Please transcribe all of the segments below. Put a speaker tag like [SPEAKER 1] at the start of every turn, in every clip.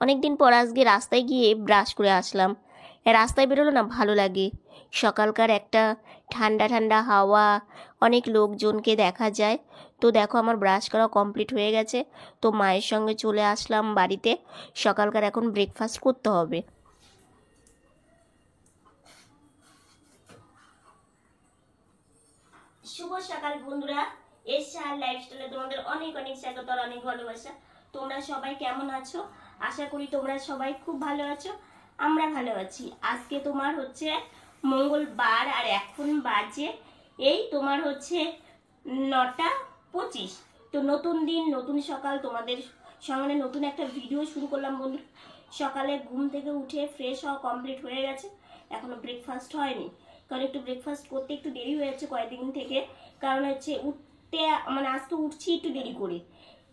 [SPEAKER 1] অনেক দিন পর আজকে রাস্তায় গিয়ে ব্রাশ করে আসলাম। রাস্তায় বেরোলো না ভালো লাগে। সকালকার একটা ঠান্ডা ঠান্ডা হাওয়া, অনেক লোকজনকে দেখা যায়। তো দেখো আমার ব্রাশ করা কমপ্লিট হয়ে গেছে। তো মায়ের সঙ্গে চলে আসলাম বাড়িতে। সকালকার এখন ব্রেকফাস্ট করতে হবে। শুভ সকাল বন্ধুরা, এসআর লাইফস্টাইলে তোমাদের অনেক অনেক স্বাগত আর অনেক ভালোবাসা। তোমরা সবাই কেমন আছো? আশা করি তোমরা সবাই খুব ভালো আছো। আমরা ভালো আছি। আজকে তোমার হচ্ছে মঙ্গলবার আর এখন বাজে এই তোমার হচ্ছে 9:25। তো নতুন দিন নতুন সকাল, তোমাদের সঙ্গে নতুন একটা ভিডিও শুরু করলাম বন্ধু। সকালে ঘুম থেকে উঠে ফ্রেশ হওয়া কমপ্লিট হয়ে গেছে, এখনো ব্রেকফাস্ট হয়নি। কারণ একটু ব্রেকফাস্ট করতে একটু দেরি হয়ে যাচ্ছে কয়েকদিন থেকে। কারণ হচ্ছে উঠতে মানে আজকে উঠছি একটু দেরি করে।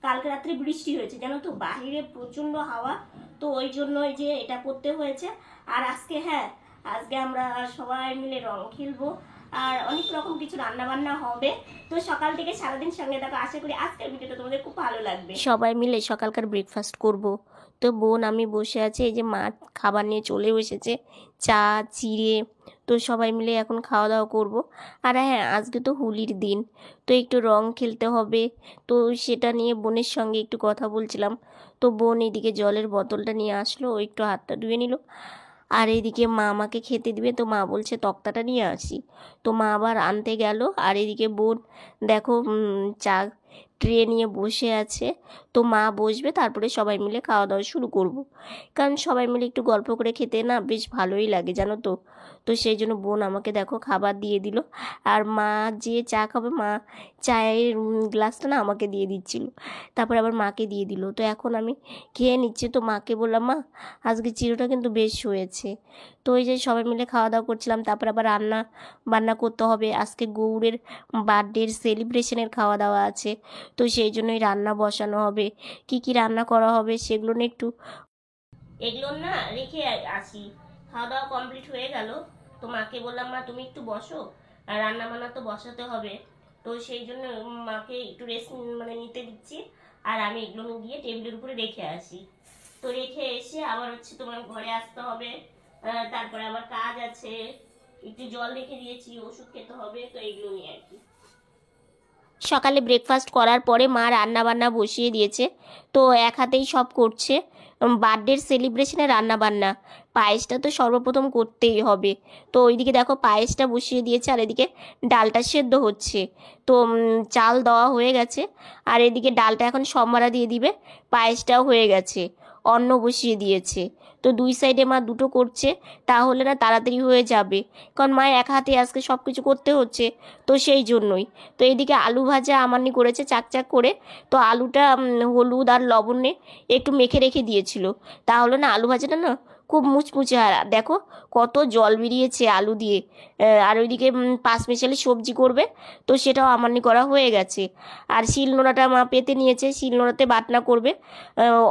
[SPEAKER 1] কালকে রাত্রে বৃষ্টি হয়েছে জানো তো, বাইরে প্রচণ্ড হাওয়া। তো ওই জন্য যে এটা করতে হয়েছে। আর আজকে আজকে আমরা সবাই মিলে রং খেলবো আর অনেক রকম কিছু রান্না বান্না হবে। তো সকাল থেকে সারাদিন সঙ্গে থাকো, আশা করি আজকের ভিডিওটা তোমাদের খুব ভালো লাগবে। সবাই মিলে সকালকার ব্রেকফাস্ট করব। তো বোন আমি বসে আছি, এই যে মা খাবার নিয়ে চলে এসেছে, চা চিড়ে। তো সবাই মিলে এখন খাওয়া দাওয়া করব। আর আজকে তো হোলির দিন, তো একটু রং খেলতে হবে। তো সেটা নিয়ে বোনের সঙ্গে একটু কথা বলছিলাম। তো বোন এদিকে জলের বোতলটা নিয়ে আসলো, ও একটু হাতটা ধুয়ে নিল। আর এদিকে মা আমাকে খেতে দিবে, তো মা বলছে তক্তাটা নিয়ে আসি। তো মা আবার আনতে গেল। আর এদিকে বোন দেখো চা ট্রে নিয়ে বসে আছে। তো মা বসবে, তারপরে সবাই মিলে খাওয়া দাওয়া শুরু করব। কারণ সবাই মিলে একটু গল্প করে খেতে না বেশ ভালোই লাগে জানো তো। তো সেই জন্য বোন আমাকে দেখো খাবার দিয়ে দিল। আর মা যে চা খাবে, মা চায়ের গ্লাসটা না আমাকে দিয়ে দিচ্ছিল, তারপর আবার মাকে দিয়ে দিল। তো এখন আমি খেয়ে নিচ্ছি। তো মাকে বললাম, মা আজকে চিড়োটা কিন্তু বেশ হয়েছে। তো ওই যে সবাই মিলে খাওয়া দাওয়া করছিলাম, তারপর আবার রান্না বান্না করতে হবে। আজকে গৌড়ের বার্থডের সেলিব্রেশনের খাওয়া দাওয়া আছে। তো সেই জন্যই রান্না বসানো হবে। কি কি রান্না করা হবে সেগুলো না একটু এগুলো না রেখে আসি। খাওয়া দাওয়া কমপ্লিট হয়ে গেল। তো মাকে বললাম, মা তুমি একটু বসো, আর রান্না বান্না তো বসাতে হবে। তো সেই জন্য মাকে একটু রেস্ট নিতে দিচ্ছি। আর আমি এগুলো গিয়ে টেবিলের উপরে রেখে আসি। তো রেখে এসে আবার হচ্ছে তোমার ঘরে আসতে হবে। তারপরে আবার কাজ আছে, একটু জল রেখে দিয়েছি, ওষুধ খেতে হবে। তো এইগুলো নিয়ে আর কি। সকালে ব্রেকফাস্ট করার পরে মা রান্না বান্না বসিয়ে দিয়েছে। তো এক হাতেই সব করছে। বার্থডের সেলিব্রেশনে রান্না বান্না, পায়েসটা তো সর্বপ্রথম করতেই হবে। তো ওইদিকে দেখো পায়েসটা বসিয়ে দিয়েছে, আর এদিকে ডালটা সেদ্ধ হচ্ছে। তো চাল দেওয়া হয়ে গেছে, আর এদিকে ডালটা এখন সম্বারা দিয়ে দিবে। পায়েসটাও হয়ে গেছে, অন্ন বসিয়ে দিয়েছে। তো দুই সাইডে মা দুটো করছে, তাহলে না তাড়াতাড়ি হয়ে যাবে। কারণ মা এক হাতে আজকে সব কিছু করতে হচ্ছে, তো সেই জন্যই। তো এইদিকে আলু ভাজা আমারনি করেছে চাকচাক করে। তো আলুটা হলুদ আর লবণে একটু মেখে রেখে দিয়েছিল, তাহলে না আলু ভাজাটা না খুব মুচমুচে। আর দেখো কত জল বেরিয়েছে আলু দিয়ে। আর ওইদিকে পাঁচমিশালি সবজি করবে, তো সেটাও আমারনি করা হয়ে গেছে। আর শিলনোড়াটা মা পেতে নিয়েছে, শিলনোড়াতে বাটনা করবে।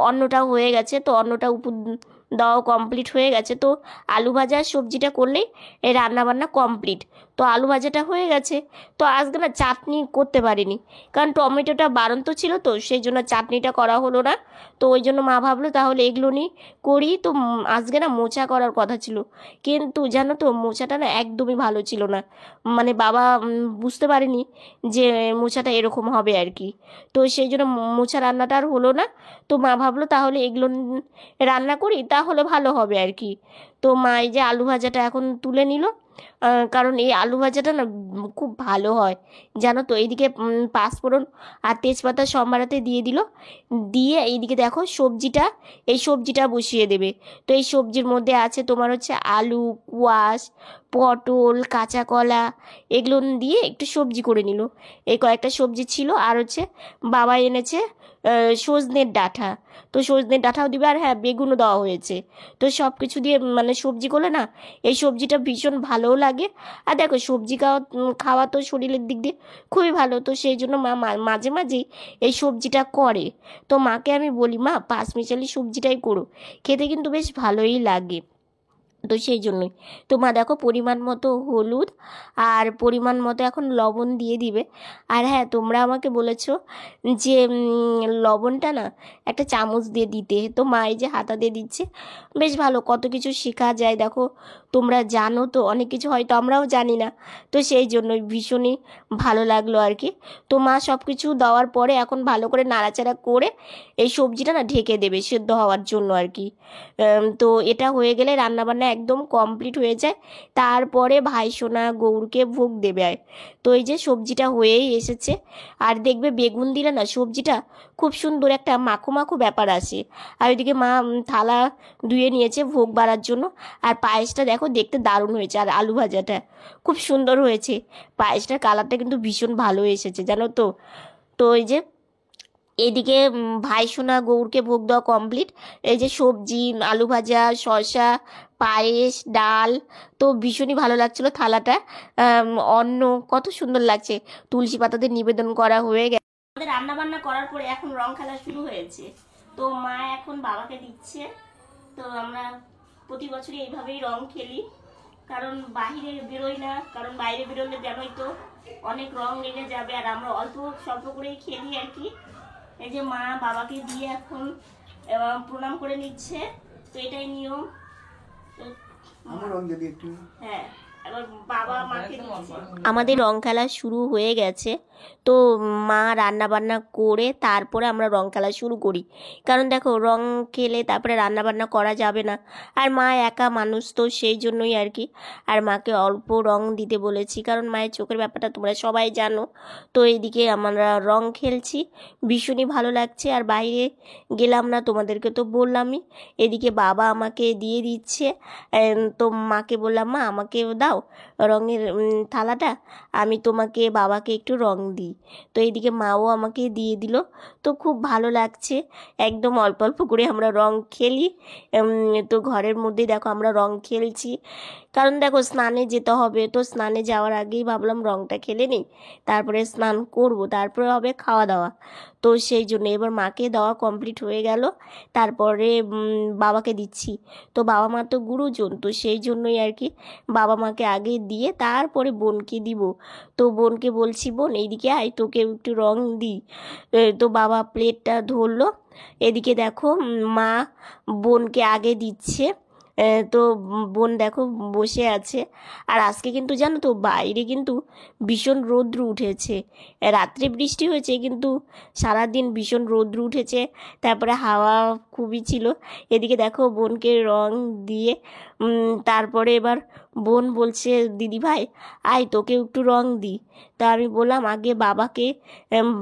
[SPEAKER 1] অন্নটাও হয়ে গেছে, তো অন্নটা উপর দেওয়া কমপ্লিট হয়ে গেছে। তো আলু ভাজা সবজিটা করলেই এই রান্নাবান্না কমপ্লিট। তো আলু ভাজাটা হয়ে গেছে। তো আজকে না চাটনি করতে পারিনি, কারণ টমেটোটা বাড়ন্ত ছিল, তো সেই জন্য চাটনিটা করা হলো না। তো ওই জন্য মা ভাবলো তাহলে এগুলো নিয়ে করি। তো আজকে না মোচা করার কথা ছিল, কিন্তু জানো তো মোচাটা না একদমই ভালো ছিল না। বাবা বুঝতে পারেনি যে মোচাটা এরকম হবে আর কি। তো সেই জন্য মোচা রান্নাটা আর হলো না। তো মা ভাবলো তাহলে এগুলো রান্না করি, তাহলে ভালো হবে আর কি। তো মা এই যে আলু ভাজাটা এখন তুলে নিল, কারণ এই আলু ভাজাটা না খুব ভালো হয় জানো তো। এইদিকে পাঁচফোড়ন আর তেজপাতা সম্বারাতে দিয়ে দিল, দিয়ে এইদিকে দেখো সবজিটা, এই সবজিটা বসিয়ে দেবে। তো এই সবজির মধ্যে আছে তোমার হচ্ছে আলু, কোয়াশ, পটল, কাঁচা কলা, এগুলো দিয়ে একটু সবজি করে নিল। এই কয়েকটা সবজি ছিল, আর হচ্ছে বাবা এনেছে সজনের ডাঁটা। তো সজনের ডাঁটাও দিবে, আর বেগুনও দেওয়া হয়েছে। তো সব কিছু দিয়ে সবজি করলে না এই সবজিটা ভীষণ ভালোও লাগে। আর দেখো সবজি খাওয়া তো শরীরের দিক দিয়ে খুবই ভালো। তো সেই জন্য মা মাঝে মাঝেই এই সবজিটা করে। তো মাকে আমি বলি, মা পাঁচমিশালি সবজিটাই করো, খেতে কিন্তু বেশ ভালোই লাগে। তো সেই জন্যই। তো মা দেখো পরিমাণ মতো হলুদ আর পরিমাণ মতো এখন লবণ দিয়ে দিবে। আর হ্যাঁ, তোমরা আমাকে বলেছো যে লবণটা না একটা চামচ দিয়ে দিতে, তো মা এই যে হাতা দিয়ে দিচ্ছে। বেশ ভালো, কত কিছু শেখা যায় দেখো। তোমরা জানো তো অনেক কিছু, হয়তো আমরাও জানি না। তো সেই জন্যই ভীষণই ভালো লাগলো আর কি। তো মা সব কিছু দেওয়ার পরে এখন ভালো করে নাড়াচাড়া করে এই সবজিটা না ঢেকে দেবে সেদ্ধ হওয়ার জন্য আর কি। তো এটা হয়ে গেলে রান্নাবান্না একদম কমপ্লিট হয়ে যায়। তারপরে ভাইসোনা গৌরকে ভোগ দেবে। তো এই যে সবজিটা হয়েই এসেছে। আর দেখবে বেগুন দিলে না সবজিটা খুব সুন্দর একটা মাখো মাখো ব্যাপার আসে। আর ওইদিকে মা থালা ধুয়ে নিয়েছে ভোগ বাড়ার জন্য। আর পায়েসটা দেখো দেখতে দারুণ হয়েছে, আর আলু ভাজাটা খুব সুন্দর হয়েছে। পায়েসটার কালারটা কিন্তু ভীষণ ভালো এসেছে জানো তো। তো এই যে এদিকে ভাইসোনা গৌরকে ভোগ দেওয়া কমপ্লিট। এই যে সবজি, আলু ভাজা, শসা, পায়েস, ডাল, তো ভীষণই ভালো লাগছিল থালাটা। অন্ন কত সুন্দর লাগছে। তুলসী পাতাতে নিবেদন করা হয়ে গেছে। আমাদের রান্না বান্না করার পরে এখন রং খেলা শুরু হয়েছে। তো মা এখন বাবাকে দিচ্ছে। তো আমরা প্রতি বছরই এইভাবেই রং খেলি, কারণ বাইরে বেরোই না, কারণ বাইরে বেরোলে জানোই তো অনেক রং লেগে যাবে। আর আমরা অল্প স্বল্প করেই খেলি আর কি। এই যে মা বাবাকে দিয়ে এখন প্রণাম করে নিচ্ছে। তো এটাই নিয়ম। হ্যাঁ, এবার বাবা মাকে দিচ্ছে। আমাদের রং খেলা শুরু হয়ে গেছে। তো মা রান্না বান্না করে তারপরে আমরা রং খেলা শুরু করি, কারণ দেখো রং খেলে তারপরে রান্না বান্না করা যাবে না। আর মা একা মানুষ, তো সেই জন্যই আর কি। আর মাকে অল্প রং দিতে বলেছি, কারণ মায়ের চোখের ব্যাপারটা তোমরা সবাই জানো। তো এইদিকে আমরা রং খেলছি, ভীষণই ভালো লাগছে। আর বাইরে গেলাম না, তোমাদেরকে তো বললামই। এদিকে বাবা আমাকে দিয়ে দিচ্ছে। তো মাকে বললাম, মা আমাকেও দাও রঙের থালাটা, আমি তোমাকে বাবাকে একটু রং দিই। তো এইদিকে মাও আমাকে দিয়ে দিল। তো খুব ভালো লাগছে, একদম অল্প অল্প করে আমরা রং খেলি। তো ঘরের মধ্যেই দেখো আমরা রং খেলছি, কারণ দেখো স্নানে যেতে হবে। তো স্নানে যাওয়ার আগেই ভাবলাম রংটা খেলে নিই, তারপরে স্নান করব, তারপরে হবে খাওয়া দাওয়া। তো সেই জন্য এবার মাকে দেওয়া কমপ্লিট হয়ে গেল, তারপরে বাবাকে দিচ্ছি। তো বাবা মা তো গুরুজন, তো সেই জন্যই আর কি বাবা মাকে আগে দিয়ে তারপরে বোনকে দিব। তো বোনকে বলছি, বোন এইদিকে আয়, তোকে একটু রং দিই। তো বাবা প্লেটটা ধরলো। এদিকে দেখো মা বোনকে আগে দিচ্ছে। তো বোন দেখো বসে আছে। আর আজকে কিন্তু জানো তো বাইরে কিন্তু ভীষণ রৌদ্র উঠেছে। রাত্রে বৃষ্টি হয়েছে, কিন্তু সারাদিন ভীষণ রৌদ্র উঠেছে। তারপরে হাওয়া খুবই ছিল। এদিকে দেখো বোনকে রং দিয়ে তারপরে এবার বোন বলছে, দিদি ভাই আয় তোকে একটু রং দিই। তা আমি বললাম আগে বাবাকে,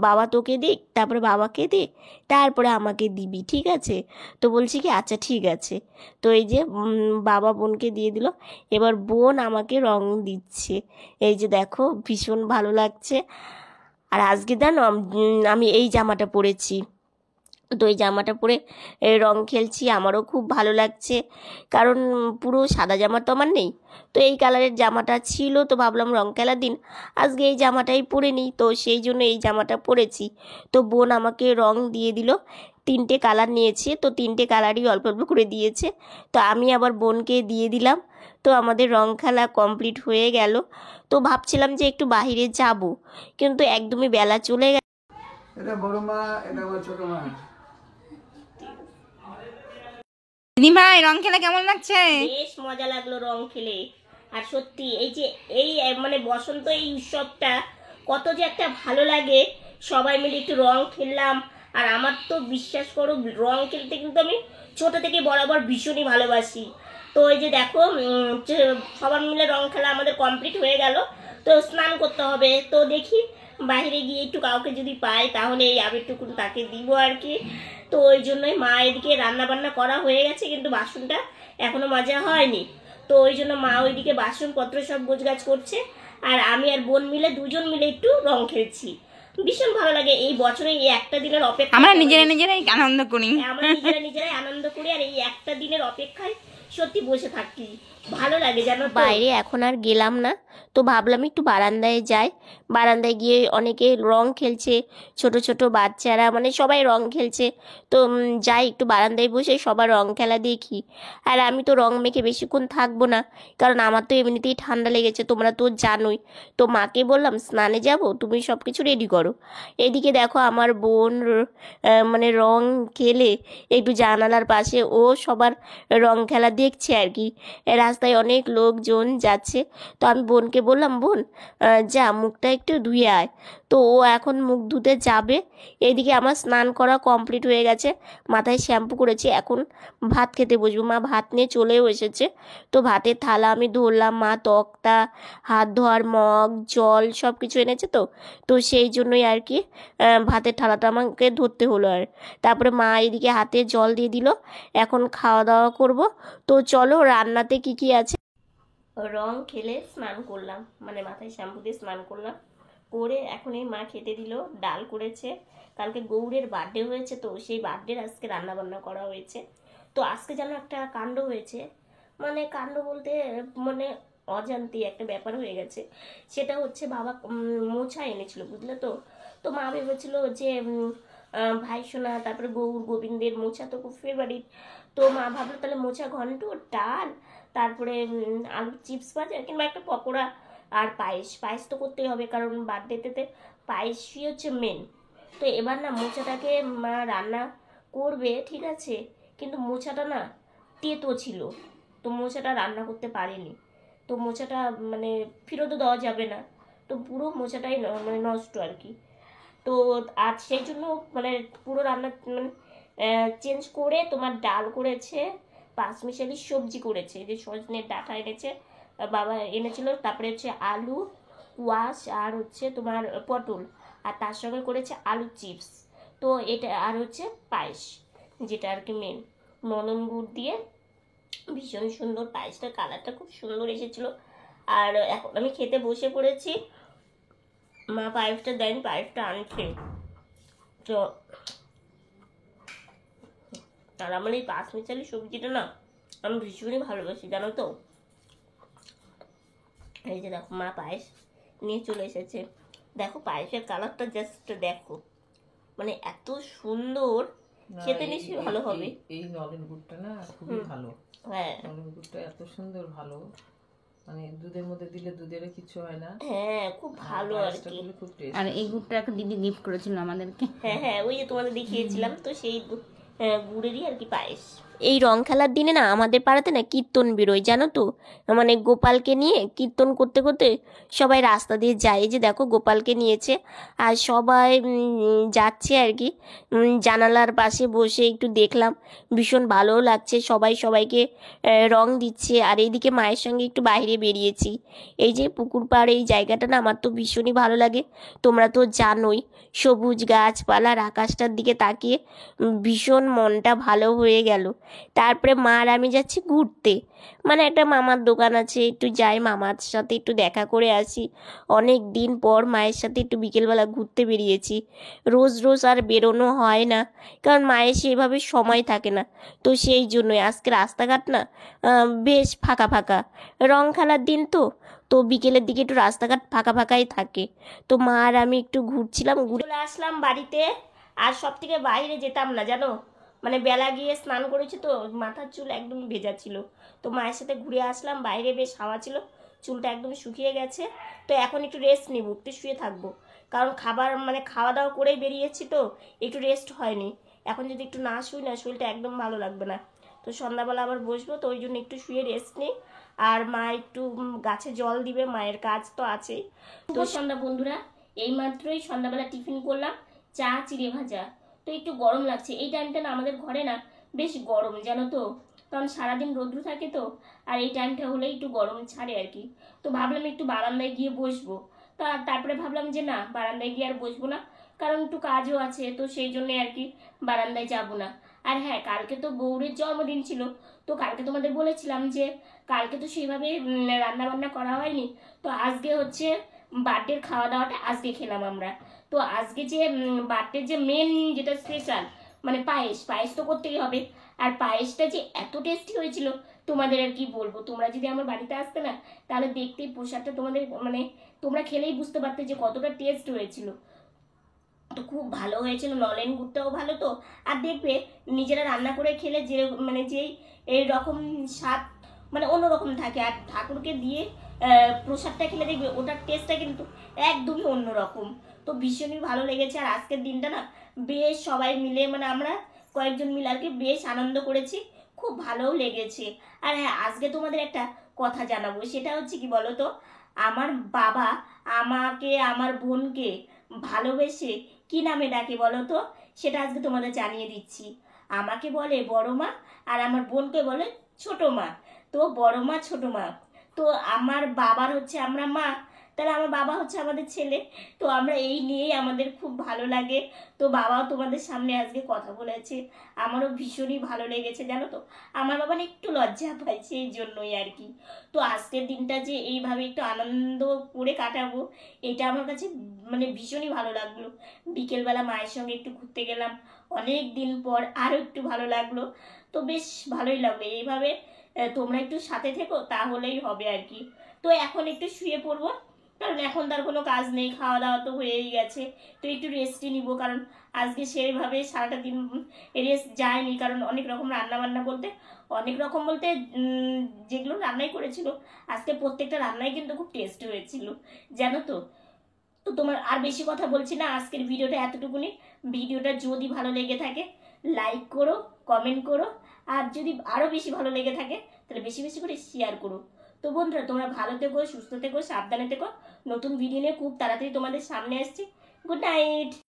[SPEAKER 1] বাবা তোকে দিক, তারপরে বাবাকে দে, তারপরে আমাকে দিবি, ঠিক আছে? তো বলছি কি আচ্ছা ঠিক আছে। তো এই যে বাবা বোনকে দিয়ে দিল, এবার বোন আমাকে রং দিচ্ছে। এই যে দেখো ভীষণ ভালো লাগছে। আর আজকে জানো আমি এই জামাটা পরেছি। তো এই জামাটা পরে রং খেলছি, আমারও খুব ভালো লাগছে, কারণ পুরো সাদা জামা তো আমার নেই। তো এই কালারের জামাটা ছিল, তো ভাবলাম রং খেলার দিন আজকে এই জামাটাই পরে নিই, তো সেই জন্য এই জামাটা পরেছি। তো বোন আমাকে রং দিয়ে দিল, 3টে কালার নিয়েছে, তো 3টে কালারই অল্প অল্প করে দিয়েছে। তো আমি আবার বোনকে দিয়ে দিলাম। তো আমাদের রং খেলা কমপ্লিট হয়ে গেল। তো ভাবছিলাম যে একটু বাইরে যাব, কিন্তু একদমই বেলা চলে গেল।
[SPEAKER 2] এটা বড় মা, এটা আমার ছোট মা।
[SPEAKER 3] দিদি ভাই রং খেলা কেমন লাগছে?
[SPEAKER 1] বেশ মজা লাগলো রং খেলে। আর সত্যি এই যে এই মানে বসন্ত এই উৎসবটা কত যে একটা ভালো লাগে, সবাই মিলে একটু রং খেললাম। আর আমার তো বিশ্বাস করো রং খেলতে কিন্তু আমি ছোট থেকে বরাবর ভীষণই ভালোবাসি। তো এই যে দেখো সবার মিলে রং খেলা আমাদের কমপ্লিট হয়ে গেল। তো স্নান করতে হবে, তো দেখি বাইরে গিয়ে একটু কাউকে যদি পাই তাহলে এই আবিরটুকুন তাকে দিব আর কি। তো ওই জন্যই মা এদিকে রান্না বান্না করা হয়ে গেছে, কিন্তু বাসনটা এখনো মাজা হয়নি। তো ওই জন্য মা ওইদিকে বাসনপত্র সব গোছগাছ করছে, আর আমি আর বোন মিলে দুজন মিলে একটু রং খেলছি। ভীষণ ভালো লাগে এই বছরে এই একটা দিনের অপেক্ষা।
[SPEAKER 3] আমরা নিজেরাই আনন্দ করি।
[SPEAKER 1] আমরা নিজেরাই আনন্দ করি, আর এই একটা দিনের অপেক্ষায় সত্যি বসে থাকি, ভালো লাগে জানো। বাইরে এখন আর গেলাম না, তো ভাবলাম একটু বারান্দায় যাই। বারান্দায় গিয়ে অনেকে রং খেলছে, ছোট ছোট বাচ্চারা মানে সবাই রং খেলছে। তো যাই একটু বারান্দায় বসে সবার রং খেলা দেখি। আর আমি তো রং মেখে বেশিক্ষণ থাকবো না, কারণ আমার তো এমনিতেই ঠান্ডা লেগেছে, তোমরা তো জানোই। তো মাকে বললাম স্নানে যাব, তুমি সব কিছু রেডি করো। এদিকে দেখো আমার বোন মানে রং খেলে একটু জানালার পাশে ও সবার রং খেলা দেখছে আর কি। রাস্তায় অনেক লোকজন যাচ্ছে। তো আমি বোনকে বললাম, বোন যা মুখটা একটু ধুয়ে আয়। তো ও এখন মুখ ধুতে যাবে। এদিকে আমার স্নান করা কমপ্লিট হয়ে গেছে, মাথায় শ্যাম্পু করেছি, এখন ভাত খেতে বসবো। মা ভাত নিয়ে চলেও এসেছে। তো ভাতের থালা আমি ধরলাম, মা তক্তা, হাত ধোয়ার মগ, জল সব কিছু এনেছে। তো তো সেই জন্যই আর কি ভাতের থালাটা আমাকে ধরতে হলো। আর তারপরে মা এদিকে হাতে জল দিয়ে দিল, এখন খাওয়া দাওয়া করব। তো চলো রান্নাতে কি কি আছে। রং খেলে স্নান করলাম, মানে মাথায় শ্যাম্পু দিয়ে স্নান করলাম, করে এখন এই মা খেতে দিল। ডাল করেছে, কালকে গৌরের বার্থডে হয়েছে, তো সেই বার্থডের আজকে রান্না বান্না করা হয়েছে। তো আজকে যেন একটা কাণ্ড হয়েছে, মানে কাণ্ড বলতে মানে অজান্তে একটা ব্যাপার হয়ে গেছে। সেটা হচ্ছে বাবা মোছা এনেছিল, বুঝলে তো। তো মা ভেবেছিল যে ভাই সোনা তারপরে গৌর গোবিন্দের মোছা তো খুব ফেভারিট। তো মা ভাবলো তাহলে মোছা ঘন্ট, ডাল, তারপরে আলু চিপস ভাজা কিংবা একটা পকোড়া আর পায়েস। পায়েস তো করতেই হবে, কারণ বার্থডেতে পায়েসই হচ্ছে মেন। তো এবার না মোচাটাকে মা রান্না করবে ঠিক আছে, কিন্তু মোচাটা না তেতো ছিল, তো মোচাটা রান্না করতে পারেনি। তো মোচাটা মানে ফেরতও দেওয়া যাবে না, তো পুরো মোচাটাই মানে নষ্ট আর কি। তো আজ সেই জন্য মানে পুরো রান্না মানে চেঞ্জ করে তোমার ডাল করেছে, পাঁচমিশালি সবজি করেছে, যে সজনের ডাঁটা এনেছে বাবা এনেছিল, তারপরে হচ্ছে আলু কোয়াশ আর হচ্ছে তোমার পটল, আর তার সঙ্গে করেছে আলু চিপস। তো এটা আর হচ্ছে পায়েস, যেটা আর কি মেন, ননন গুড় দিয়ে ভীষণ সুন্দর পায়েসটা, কালারটা খুব সুন্দর এসেছিল। আর এখন আমি খেতে বসে পড়েছি। মা পায়েসটা দেয়নি, পায়েসটা আনছে। তো আর আমার এই পাঁচমিশালি সবজিটা না আমি ভীষণই ভালোবাসি, জানো তো। এই যে দেখো মা পায়েস নিয়ে চলে এসেছে, দেখো পায়েসের কালারটা জাস্ট দেখো, মানে এত সুন্দর, খেতে নিশ্চয়ই ভালো হবে।
[SPEAKER 4] এই নলেন গুড়টা না খুবই ভালো।
[SPEAKER 1] হ্যাঁ
[SPEAKER 4] নলেন গুড়টা এত সুন্দর ভালো, মানে দুধের মধ্যে দিলে দুধের কিছু হয় না।
[SPEAKER 1] হ্যাঁ খুব ভালো আর কি।
[SPEAKER 4] খুব টেস্ট।
[SPEAKER 3] আর এই গুড়টা একটা দিদি গিফট করেছিল আমাদেরকে।
[SPEAKER 1] হ্যাঁ হ্যাঁ ওই যে তোমাদের দেখিয়েছিলাম, তো সেই গুড়েরই আর কি পায়েস। এই রং খেলার দিনে না আমাদের পাড়াতে না কীর্তন বেরোয়, জানো তো। মানে গোপালকে নিয়ে কীর্তন করতে করতে সবাই রাস্তা দিয়ে যায়। এই যে দেখো গোপালকে নিয়েছে আর সবাই যাচ্ছে আর কি। জানালার পাশে বসে একটু দেখলাম, ভীষণ ভালোও লাগছে, সবাই সবাইকে রং দিচ্ছে। আর এইদিকে মায়ের সঙ্গে একটু বাইরে বেরিয়েছি। এই যে পুকুর পাড়, এই জায়গাটা না আমার তো ভীষণই ভালো লাগে, তোমরা তো জানোই। সবুজ গাছপালার আকাশটার দিকে তাকিয়ে ভীষণ মনটা ভালো হয়ে গেল। তারপরে মা আর আমি যাচ্ছি ঘুরতে, মানে একটা মামার দোকান আছে, একটু যাই মামার সাথে একটু দেখা করে আসি। অনেক দিন পর মায়ের সাথে একটু বিকেলবেলা ঘুরতে বেরিয়েছি। রোজ রোজ আর বেরোনো হয় না, কারণ মায়ের সেভাবে সময় থাকে না। তো সেই জন্যই আজকে রাস্তাঘাট না বেশ ফাঁকা ফাঁকা, রং খেলার দিন তো, তো বিকেলের দিকে একটু রাস্তাঘাট ফাঁকা ফাঁকাই থাকে। তো মা আর আমি একটু ঘুরছিলাম, ঘুরে আসলাম বাড়িতে। আর সব থেকে বাইরে যেতাম না জানো, মানে বেলা গিয়ে স্নান করেছি তো মাথার চুল একদম ভেজা ছিল। তো মায়ের সাথে ঘুরে আসলাম, বাইরে বেশ হাওয়া ছিল, চুলটা একদম শুকিয়ে গেছে। তো এখন একটু রেস্ট নিব, একটু শুয়ে থাকবো, কারণ খাবার মানে খাওয়া দাওয়া করেই বেরিয়েছি, তো একটু রেস্ট হয়নি। এখন যদি একটু না শুই না, শরীরটা একদম ভালো লাগবে না। তো সন্ধ্যাবেলা আবার বসবো, তো ওই জন্য একটু শুয়ে রেস্ট নিই। আর মা একটু গাছে জল দিবে, মায়ের কাজ তো আছেই। তো সন্ধ্যা বন্ধুরা, এইমাত্রই সন্ধ্যাবেলা টিফিন করলাম, চা চিড়ে ভাজা। তো একটু গরম লাগছে এই টাইমটা না, আমাদের ঘরে না বেশ গরম জানো তো, কারণ সারাদিন রৌদ্র থাকে তো, আর এই টাইমটা হলে একটু গরম ছাড়ে আর কি। তো ভাবলাম একটু বারান্দায় গিয়ে বসবো। তারপরে ভাবলাম যে না, বারান্দায় গিয়ে আর বসবো না, কারণ একটু কাজও আছে, তো সেই জন্যে আর কি বারান্দায় যাবো না। আর হ্যাঁ, কালকে তো গৌরের জন্মদিন ছিল, তো কালকে তোমাদের বলেছিলাম যে কালকে তো সেইভাবে রান্না বান্না করা হয়নি। তো আজকে হচ্ছে বার্থডের খাওয়া দাওয়াটা আজকে খেলাম আমরা। তো আজকে যে বার্থডের যে মেন যেটা স্পেশাল মানে পায়েস, পায়েস তো করতেই হবে। আর পায়েসটা যে এত টেস্টি হয়েছিল তোমাদের আর কি বলবো। তোমরা যদি আমার বাড়িতে আসতে না, তাহলে দেখতেই প্রসাদটা তোমাদের মানে তোমরা খেলেই বুঝতে পারতে যে কতটা টেস্ট হয়েছিল। তো খুব ভালো হয়েছিল, নলেন গুড়টাও ভালো। তো আর দেখবে নিজেরা রান্না করে খেলে যে মানে যেই এই রকম স্বাদ মানে অন্যরকম থাকে, আর ঠাকুরকে দিয়ে প্রসাদটা খেলে দেখবে ওটার টেস্টটা কিন্তু একদমই অন্যরকম। তো ভীষণই ভালো লেগেছে। আর আজকের দিনটা না বেশ সবাই মিলে মানে আমরা কয়েকজন মিলে আর কি বেশ আনন্দ করেছি, খুব ভালোও লেগেছে। আর হ্যাঁ, আজকে তোমাদের একটা কথা জানাবো, সেটা হচ্ছে কি বলো তো, আমার বাবা আমাকে আমার বোনকে ভালোবেসে কি নামে ডাকে বলো তো, সেটা আজকে তোমাদের জানিয়ে দিচ্ছি। আমাকে বলে বড় মা, আর আমার বোনকে বলে ছোট মা। তো বড় মা ছোট মা, তো আমার বাবার হচ্ছে আমরা মা, তাহলে আমার বাবা হচ্ছে আমাদের ছেলে। তো আমরা এই নিয়েই আমাদের খুব ভালো লাগে। তো বাবাও তোমাদের সামনে আজকে কথা বলেছে, আমারও ভীষণই ভালো লেগেছে জানো তো। আমার বাবা না একটু লজ্জা পাইছে, এই জন্যই আর কি। তো আজকের দিনটা যে এইভাবে একটু আনন্দ করে কাটাবো, এটা আমার কাছে মানে ভীষণই ভালো লাগলো। বিকেলবেলা মায়ের সঙ্গে একটু ঘুরতে গেলাম অনেক দিন পর, আরও একটু ভালো লাগলো। তো বেশ ভালোই লাগলো। এইভাবে তোমরা একটু সাথে থেকো, তাহলেই হবে আর কি। তো এখন একটু শুয়ে পড়বো, কারণ এখন তার কোনো কাজ নেই, খাওয়া দাওয়া তো হয়েই গেছে। তো একটু রেস্টই নিব, কারণ আজকে সেইভাবে সারাটা দিন রেস্ট যায়নি। কারণ অনেক রকম রান্না বান্না বলতে অনেক রকম বলতে যেগুলো রান্নাই করেছিল আজকে, প্রত্যেকটা রান্নাই কিন্তু খুব টেস্ট হয়েছিল জানো তো। তো তোমার আর বেশি কথা বলছি না, আজকের ভিডিওটা এতটুকুনি। ভিডিওটা যদি ভালো লেগে থাকে লাইক করো, কমেন্ট করো, আর যদি আরও বেশি ভালো লেগে থাকে তাহলে বেশি বেশি করে শেয়ার করো। তো বন্ধুরা, তোমরা ভালো থেকো, সুস্থ থেকো, সাবধানে থেকো। নতুন ভিডিও নিয়ে খুব তাড়াতাড়ি তোমাদের সামনে আসছি। Good night.